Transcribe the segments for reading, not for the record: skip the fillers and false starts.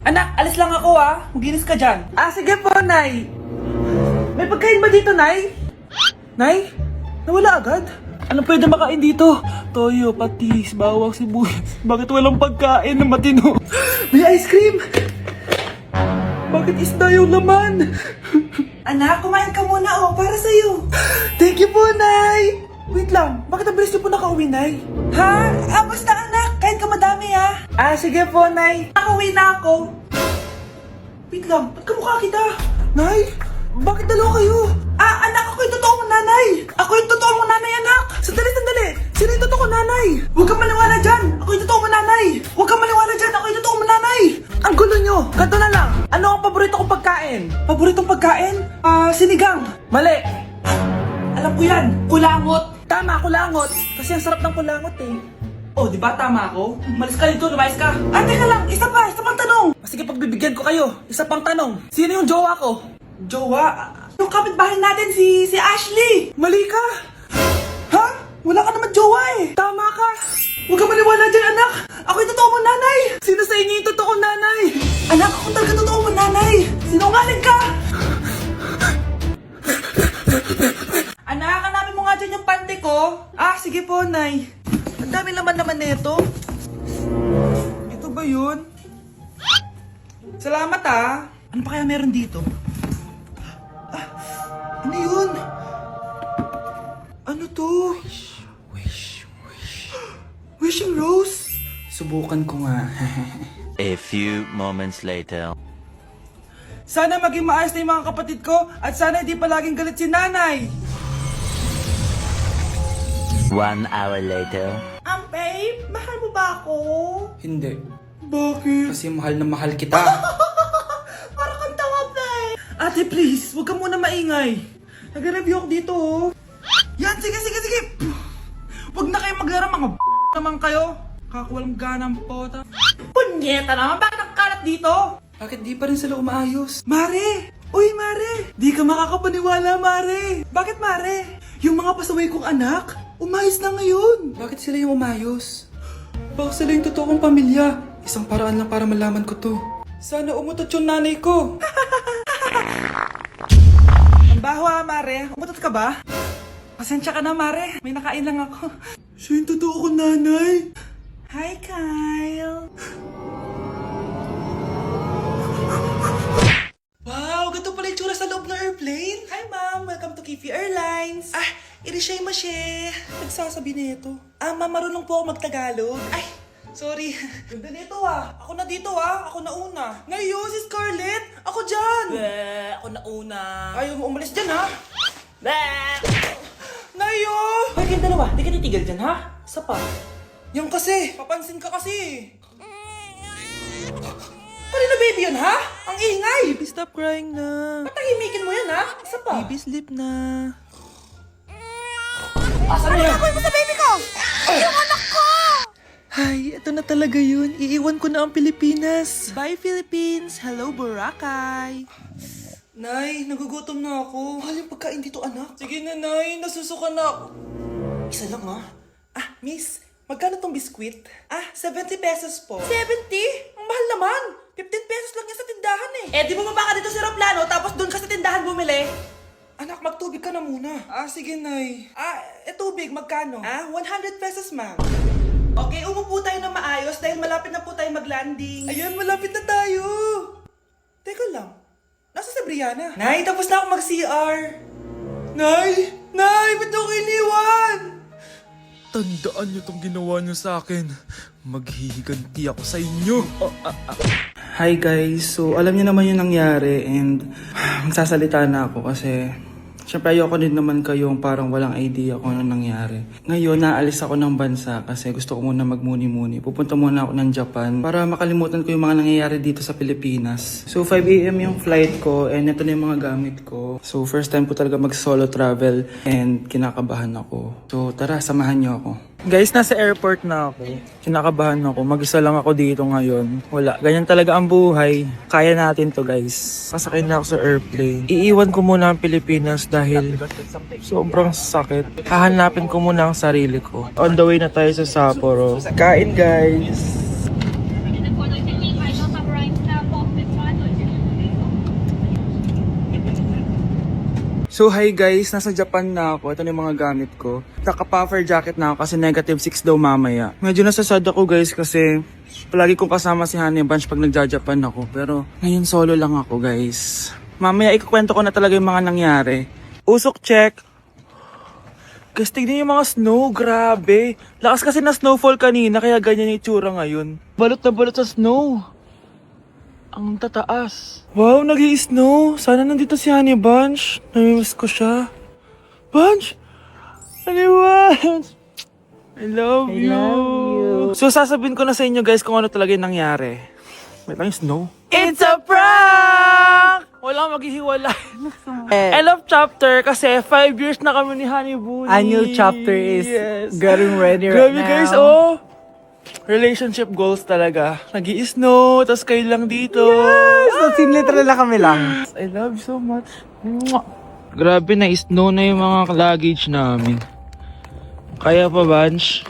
Anak, alis lang ako Maginis ka dyan. Sige po, Nay. May pagkain ba dito, Nay? Nay? Nawala agad? Anong pwede makain dito? Toyo, patis, bawang, sibuyas. Bakit walang pagkain na matino? May ice cream! Bakit isda yung laman? Anak, kumain ka muna para sa'yo. Thank you po, Nay! Wait lang, bakit ang bilis niyo po nakauwi, Nay? Basta anak, kain ka madami sige po, Nay. Nakauwi na ako. Wait lang, ba't kamukha kita? Nay, bakit dalawa kayo? Anak, ako yung totoo mong nanay. Ako yung totoo mong nanay, anak. Sandali. Sino yung totoo mong nanay? Huwag kang maniwala dyan. Ako yung totoo mong nanay. Huwag kang maniwala dyan. Ako yung totoo mong nanay. Ang gulo nyo. Ganto na lang. Ano ang paborito kong pagkain? Paboritong pagkain? Sinigang. Mali. Alam ko yan. Kulangot. Tama, kulangot. Kasi ang sarap ng kulangot di ba tama ako? Malis ka dito, lumayas ka. Teka lang. Isa pang tanong. Sige, pagbibigyan ko kayo. Isa pang tanong. Sino yung jowa ko? Jowa? Yung kapitbahay natin, si Ashley! Mali ka! Wala ka naman jowa Tama ka! Huwag ka maniwala dyan, anak! Ako yung totoo mong nanay! Sino sa inyo yung totoo nanay? Anak, ako talaga totoo mong nanay! Sinungaling ka! Anak, hanapin mo nga dyan yung pante ko. Sige po, Nay. Ang dami naman nito. Ito ba yun? Salamat Ano pa kaya meron dito? Ano yun? Ano to? Wishing rose? Subukan ko nga. A few moments later. Sana maging maayos na yung mga kapatid ko at sana hindi palaging galit si nanay. 1 hour later. Babe, mahal mo ba ako? Hindi. Bakit? Kasi mahal na mahal kita. Para kang tawa, babe. Ate, please, huwag ka muna maingay. Nag-review ako dito, Yan, sige. Huwag na kayo maglaro, mga naman kayo. Kakawalang ganang pota. Punyeta naman, bakit ang kalat dito? Bakit di pa rin sila umaayos? Mare! Uy, Mare! Di ka makakapaniwala, Mare! Bakit, Mare? Yung mga pasaway kong anak, umayos na ngayon. Bakit sila yung umayos? Baka sila yung totoong pamilya. Isang paraan lang para malaman ko to. Sana umutot yung nanay ko. Ang baho Mare. Umutot ka ba? Pasensya ka na, Mare. May nakain lang ako. Siya yung totoo kong nanay. Hi, Kyle. Wow, ganito pala yung tsura sa loob ng airplane. Hi, Ma'am. Welcome to Kifi Airlines. Irishay mashe. Nagsasabi nito. Ma'am, marunong po ako magtagalog. Sorry. Ganda nito Ako na dito Ako na una. Ngayon, si Scarlett. Ako dyan. Ako na una. Ayaw mo umalis dyan Nayo! Hoy, kayong dalawa, di ka titigil dyan, Isa pa. Yan kasi, papansin ka kasi. Kanina baby yun, Ang ingay! Baby, stop crying na. Patahimikin mo yan, Isa pa. Baby, sleep na. Asan mo yan? Ano mo sa baby ko? Yung anak ko! Ay, ito na talaga yun. Iiwan ko na ang Pilipinas. Bye, Philippines! Hello, Boracay! Nay, nagugutom na ako. Mahal yung pagkain dito, anak. Sige na, Nay. Nasusuka na ako. Isa lang, Miss, magkano tong biskwit? 70 pesos po. 70? Ang mahal naman. 15 pesos lang yan sa tindahan di bumaba ka dito sa aeroplano tapos doon ka sa tindahan bumili. Anak, magtubig ka na muna. Sige, Nay. Tubig, magkano? 100 pesos, ma'am. Okay, umupo tayo na maayos dahil malapit na po tayo mag-landing. Ayun, malapit na tayo. Teka lang. Nasa si Brianna? Nay, tapos na ako mag-CR. Nay, ba't ako iniwan? Tandaan niyo tong ginawa niyo sa akin. Maghihiganti ako sa inyo. Hi guys, so alam niyo naman yung nangyari and magsasalita na ako kasi syempre ayoko din naman kayong parang walang idea kung ano nangyari. Ngayon, naalis ako ng bansa kasi gusto ko muna magmuni-muni. Pupunta muna ako ng Japan para makalimutan ko yung mga nangyayari dito sa Pilipinas. So 5 AM yung flight ko and ito na yung mga gamit ko. So first time ko talaga mag-solo travel and kinakabahan ako. So tara, samahan niyo ako. Guys, nasa airport na ako. Kinakabahan ako. Mag-isa lang ako dito ngayon. Wala. Ganyan talaga ang buhay. Kaya natin to, guys. Sasakay na ako sa airplane. Iiwan ko muna ang Pilipinas dahil sobrang sakit. Hahanapin ko muna ang sarili ko. On the way na tayo sa Sapporo. Kain, guys! So hi guys, nasa Japan na ako. Ito na yung mga gamit ko. Naka-puffer jacket na ako kasi -6 daw mamaya. Medyo nasasad ako guys kasi palagi kong kasama si Honey Bunch pag nagja-Japan ako. Pero ngayon solo lang ako guys. Mamaya ikukwento ko na talaga yung mga nangyari. Usok check. Guys, tignan yung mga snow. Grabe. Lakas kasi na snowfall kanina kaya ganyan yung itsura ngayon. Balot na balot sa snow. Ang tataas. Wow, nag-i-snow. Sana nandito si Honey Bunch. Namimiss ko siya. Bunch! Honey Bunch! I love you. So, sasabihin ko na sa inyo guys kung ano talaga yung nangyari. Wait lang yung snow. It's a prank! Walang maghihiwalay. End of chapter kasi 5 years na kami ni Honey Bunny. A new chapter is getting ready right Grabe now. guys, oh! Relationship goals talaga. Nag-i-snow, tas kayo lang dito. So, literal na kami lang. I love you so much. Mwah! Grabe, na-snow na yung mga luggage namin. Kaya pa, Bunch?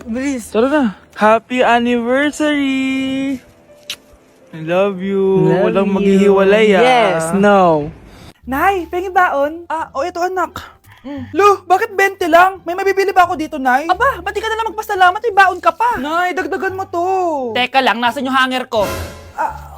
Bilis. Tara na. Happy anniversary! I love you. Walang maghihiwalay, ah. Yes, no. Nay, pengi baon? Ito anak. Lo, bakit 20 lang? May mabibili ba ako dito, Nay? Aba, ba't di ka na lang magpasalamat? May baon ka pa. Nay, dagdagan mo to. Teka lang, nasan yung hanger ko?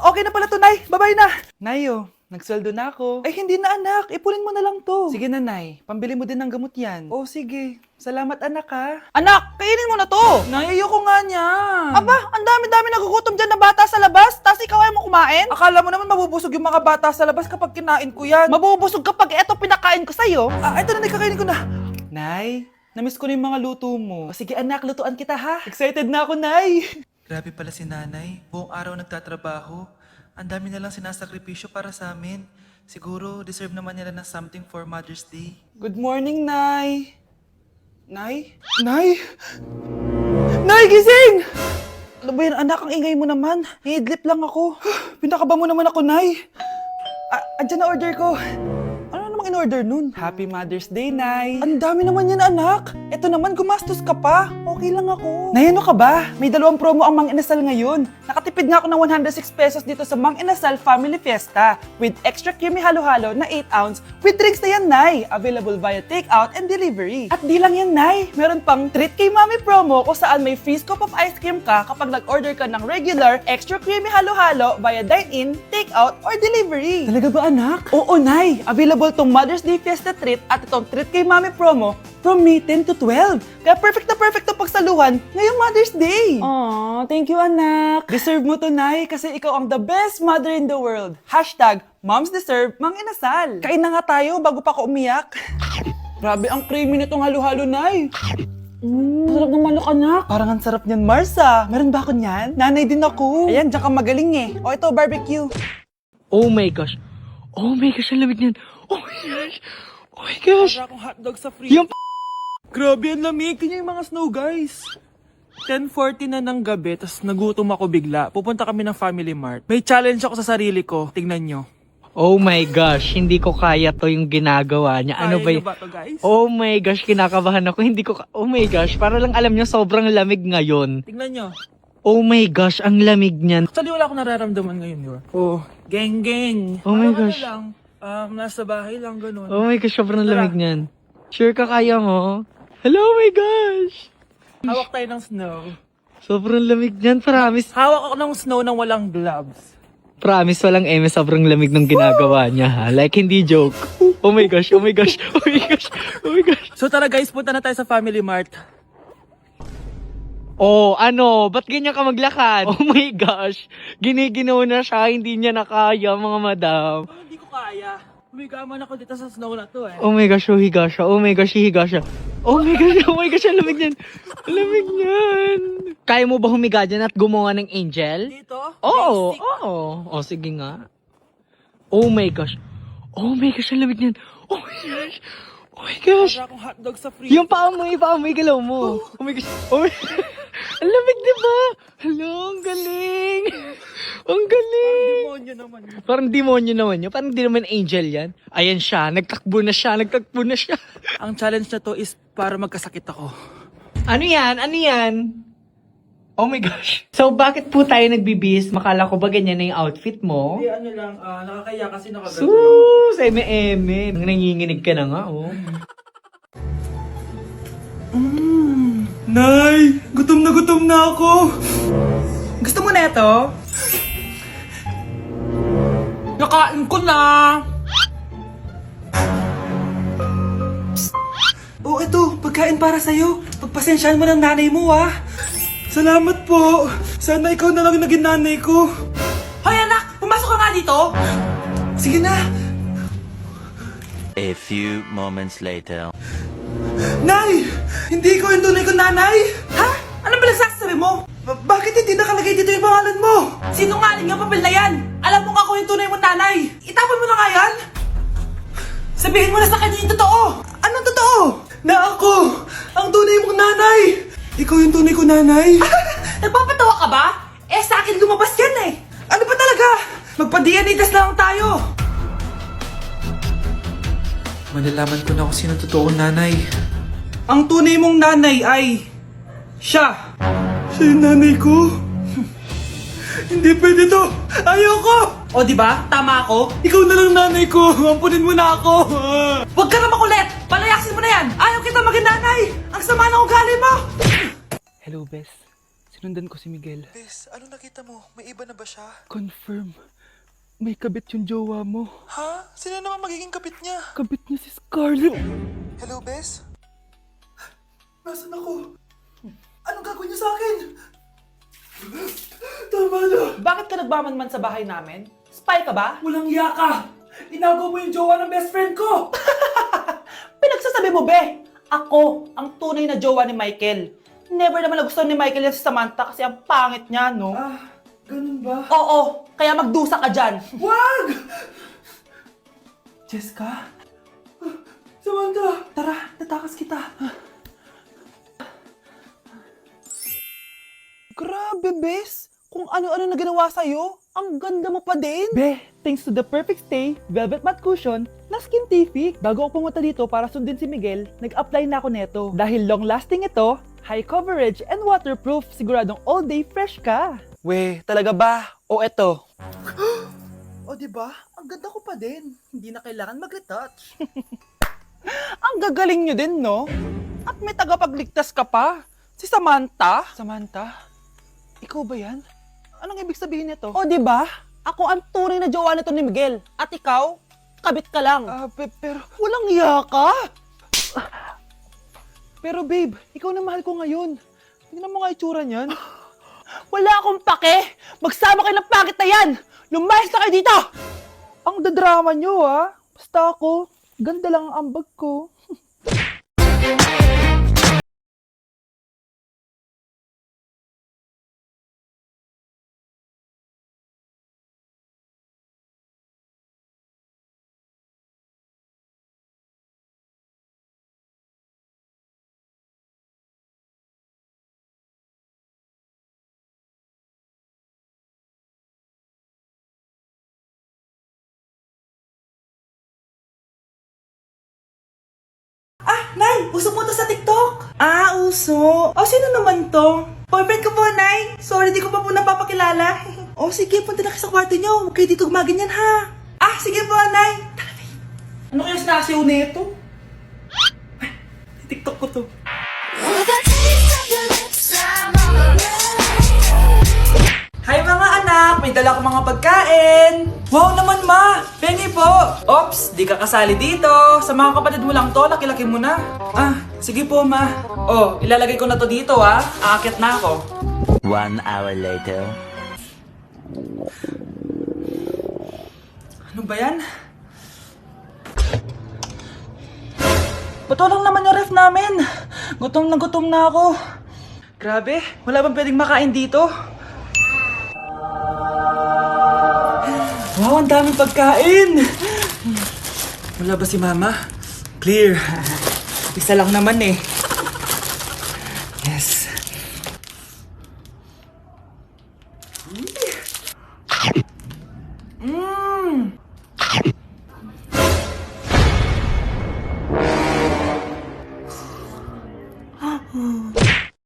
Okay na pala to, Nay. Babay na. Nayo, nagsweldo na ako. Ay, hindi na, anak. Ipunin mo na lang to. Sige na, Nay. Pambili mo din ng gamot yan. Oh, sige. Salamat, anak, ha. Anak, kainin mo na to! Nay, ayoko nga niyan. Aba, ang dami-dami nagugutom dyan na bata sa labas, tas ikaw ay mo kumain? Akala mo naman mabubusog yung mga bata sa labas kapag kinain ko yan. Mabubusog kapag eto pinakain ko sa'yo. Ito na, Nay. Kakainin ko na. Nay, namiss ko na yung mga luto mo. Sige, anak. Lutuan kita, ha. Excited na ako, Nay. Grabe pala si nanay. Buong araw nagtatrabaho. Ang dami na lang sinasakripisyo para sa amin. Siguro, deserve naman nila ng something for Mother's Day. Good morning, Nay. Nay? Nay? Nay, gising! Ano ba yan, anak? Ang ingay mo naman. Iidlip lang ako. Pinakaba mo naman ako, Nay. Andyan na order ko. Ano namang in-order nun? Happy Mother's Day, Nay. Ang dami naman yan, anak. Ito naman, gumastos ka pa. Okay lang ako. Nay, ano ka ba? May 2 promo ang Mang Inasal ngayon. Nakatipid nga ako ng 106 pesos dito sa Mang Inasal Family Fiesta with extra creamy halo-halo na 8 ounce with drinks na yan, Nay. Available via takeout and delivery. At di lang yan, Nay. Meron pang Treat Kay Mami promo kung saan may free scoop of ice cream ka kapag nag-order ka ng regular extra creamy halo-halo via dine-in, takeout, or delivery. Talaga ba, anak? Oo, Nay. Available tong Mother's Day Fiesta Treat at itong Treat Kay Mami promo from May 10 to 12. Kaya perfect na pagsaluhan ngayong Mother's Day. Aww, thank you, anak. Deserve mo to, Nay, kasi ikaw ang the best mother in the world. Hashtag Moms Deserve Mang Inasal. Kain na nga tayo bago pa ako umiyak. Grabe ang creamy nitong halo-halo, Nay. Sarap ng manok, anak. Parang ang sarap niyan, Marsa. Meron ba ako niyan? Nanay din ako. Ayan, diyan ka magaling eh. O ito, barbecue. Oh my gosh. Oh my gosh, ang lamig niyan. Oh my gosh. Oh my gosh. Para akong hotdog sa fridge. Yung Grabe, ang lamig. Tingnan yung mga snow, guys. 10:40 na ng gabi, tas nagutom ako bigla. Pupunta kami ng Family Mart. May challenge ako sa sarili ko. Tignan nyo. Oh my gosh, hindi ko kaya to yung ginagawa niya. Ano Kaya ba nyo yun? ba to, guys? Oh my gosh, kinakabahan ako. Hindi ko oh my gosh, para lang alam niyo sobrang lamig ngayon. Tignan nyo. Oh my gosh, ang lamig niyan. Actually, wala akong nararamdaman ngayon, di ba? Oh, geng. Oh my Parang gosh. Ano lang, nasa bahay lang, ganun. Oh my gosh, sobrang Tara. lamig niyan. Sure ka kaya mo? Hello, oh my gosh. Hawak tayo ng snow. Sobrang lamig niyan, promise. Hawak ako ng snow nang walang gloves. Promise, walang eme, sobrang lamig ng ginagawa niya ha. Like, hindi joke. Oh my gosh, oh my gosh, oh my gosh, oh my gosh. So tara guys, punta na tayo sa Family Mart. Oh, ano? Ba't ganyan ka maglakad? Oh my gosh. Giniginaw na siya, hindi niya nakaya, mga madam. Hindi ko kaya. Humigaman ako dito sa snow na to eh. Oh my gosh, higa siya. Oh my gosh, higa siya. Oh my gosh, ang lamig niyan. Ang lamig niyan. Kaya mo ba humiga dyan at gumawa ng angel? Dito? Oo, Basic. oo. Oh, sige nga. Oh my gosh. Oh my gosh, ang lamig niyan. Oh my gosh. Oh my gosh. Para akong hotdog sa fridge. Yung paa mo, galaw mo. Oh my gosh. Oh my ang lamig, diba? Hello, ang galing. Ang galing. Demonyo naman yun. Parang demonyo naman yun. Parang di naman angel yan. Ayan siya. Nagtakbo na siya. Ang challenge na to is para magkasakit ako. Ano yan? Ano yan? Oh my gosh. So, bakit po tayo nagbibihis? Makala ko ba ganyan na yung outfit mo? Hindi, ano lang, nakakaya kasi nakaganda. Sus! Eme-eme. Nanginginig ka na nga, oh. Nay, gutom na ako. Gusto mo na ito? Nakain ko na. Oh, ito, pagkain para sa'yo. Pagpasensyahan mo ng nanay mo, ah. Salamat po. Sana ikaw na lang naging nanay ko. Hoy, anak! Pumasok ka nga dito! Sige na. A few moments later. Nay! Hindi ko yung tunay kong nanay! Ha? Ano ba nagsasabi mo? Bakit hindi nakalagay dito yung pangalan mo? Sinungaling yung papel na yan! Alam mo nga ako yung tunay mong nanay! Itapon mo na nga yan! Sabihin mo na sa kanya yung totoo! Anong totoo? Na ako! Ang tunay mong nanay! Ikaw yung tunay ko nanay? Nagpapatawa ka ba? Eh sa akin lumabas yan eh! Ano ba talaga? Magpa-DNA test na lang tayo! Malalaman ko na kung sino totoo kong nanay. Ang tunay mong nanay ay... siya! Siya yung nanay ko? Hindi pwede to! Ayoko! O diba? Tama ako? Ikaw na lang nanay ko! Ampunin mo na ako! Huwag ka na makulit! Palayasin mo na yan! Ayaw kita maging nanay! Ang sama ng ugali mo! Hello, Bes. Sinundan ko si Miguel. Bes, ano nakita mo? May iba na ba siya? Confirm. May kabit yung jowa mo. Ha? Sino naman magiging kapit niya? Kabit niya si Scarlett. Hello, Bes? Nasaan ako? Anong gagawin niyo sa akin? Tama na! Bakit ka nagmamanman sa bahay namin? Spy ka ba? Walang iya ka! Inagaw mo yung jowa ng best friend ko! Pinagsasabi mo, be! Ako, ang tunay na jowa ni Michael. Never naman nagustuhan ni Michael yan si Samantha kasi ang pangit niya, no? Ganun ba? Oo, kaya magdusa ka dyan. Wag! Jessica? Samantha! Tara, tatakas kita. Grabe, bes! Kung ano-ano na ginawa sa'yo, ang ganda mo pa din. Be, thanks to the perfect stay, velvet matte cushion, na Skintific. Bago ako pumunta dito para sundin si Miguel, nag-apply na ako neto. Dahil long-lasting ito, high coverage and waterproof, siguradong all day fresh ka. We, talaga ba? O eto? O diba? Ang ganda ko pa din. Hindi na kailangan mag-retouch. Ang gagaling nyo din, no? At may tagapagligtas ka pa. Si Samantha. Samantha? Ikaw ba yan? Anong ibig sabihin nito? O diba? Ako ang tunay na jowa nito ni Miguel. At ikaw, kabit ka lang. Pero, Walang iya ka. pero babe, ikaw na mahal ko ngayon. Tingnan mo nga itsura niyan. Wala akong pake. Magsama kayo ng pangit na yan. Lumayas na kayo dito. Ang dadrama nyo, ha? Basta ako, ganda lang ang ambag ko. Nay, uso po to sa TikTok. Uso. Sino naman to? Boyfriend ko po, Nay. Sorry, di ko pa po napapakilala. Sige, punta na kayo sa kwarto niyo. Huwag kayo dito gumaganyan, ha? Sige po, Nay. Tara, Nay. Ano kaya sinasiyaw na ito? TikTok ko to. Hi mga anak! May dala ko mga pagkain! Wow naman ma! Pengi po! Ops! Di ka kasali dito! Sa mga kapatid mo lang to, laki-laki mo na. Sige po ma. Ilalagay ko na to dito Aakyat na ako. 1 hour later. Ano ba yan? Bato lang naman yung ref namin. Gutom na ako. Grabe, wala bang pwedeng makain dito? Wow, ang daming pagkain! Wala ba si Mama? Clear. Isa lang naman eh. Yes.